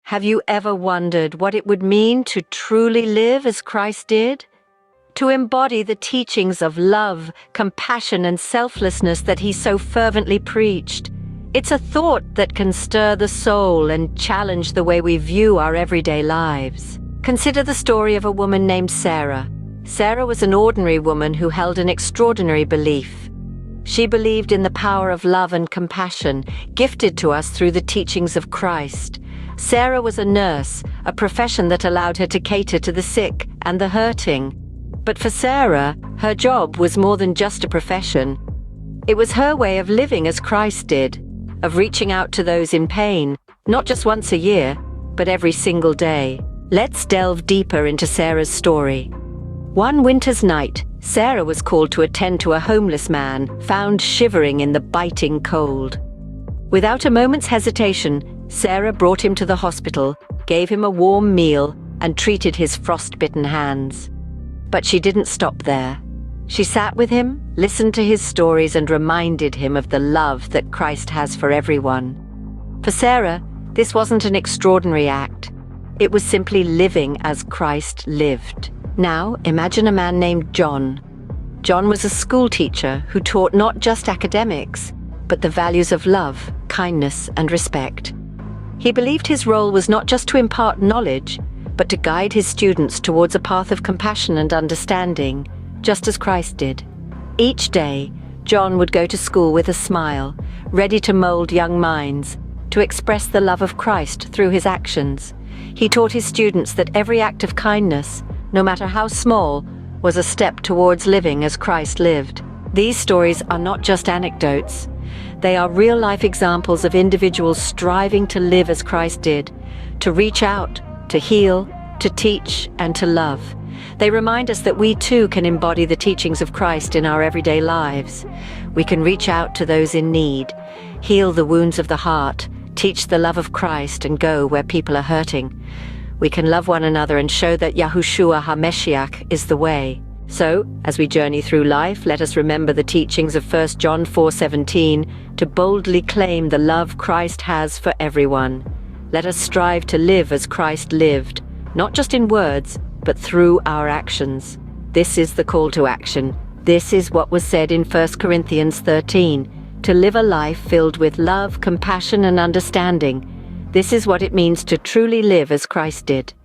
Have you ever wondered what it would mean to truly live as Christ did? To embody the teachings of love, compassion, and selflessness that he so fervently preached? It's a thought that can stir the soul and challenge the way we view our everyday lives. Consider the story of a woman named Sarah. Sarah was an ordinary woman who held an extraordinary belief. She believed in the power of love and compassion, gifted to us through the teachings of Christ. Sarah was a nurse, a profession that allowed her to cater to the sick and the hurting. But for Sarah, her job was more than just a profession. It was her way of living as Christ did, of reaching out to those in pain, not just once a year, but every single day. Let's delve deeper into Sarah's story. One winter's night, Sarah was called to attend to a homeless man found shivering in the biting cold. Without a moment's hesitation, Sarah brought him to the hospital, gave him a warm meal, and treated his frostbitten hands. But she didn't stop there. She sat with him, listened to his stories, and reminded him of the love that Christ has for everyone. For Sarah, this wasn't an extraordinary act. It was simply living as Christ lived. Now, imagine a man named John. John was a school teacher who taught not just academics, but the values of love, kindness, and respect. He believed his role was not just to impart knowledge, but to guide his students towards a path of compassion and understanding, just as Christ did. Each day, John would go to school with a smile, ready to mold young minds, to express the love of Christ through his actions. He taught his students that every act of kindness, no matter how small, was a step towards living as Christ lived. These stories are not just anecdotes. They are real-life examples of individuals striving to live as Christ did, to reach out, to heal, to teach, and to love. They remind us that we too can embody the teachings of Christ in our everyday lives. We can reach out to those in need, heal the wounds of the heart, teach the love of Christ, and go where people are hurting. We can love one another and show that Yahushua HaMashiach is the way. So, as we journey through life, let us remember the teachings of 1 John 4:17 to boldly claim the love Christ has for everyone. Let us strive to live as Christ lived, not just in words, but through our actions. This is the call to action. This is what was said in 1 Corinthians 13, to live a life filled with love, compassion, and understanding. This is what it means to truly live as Christ did.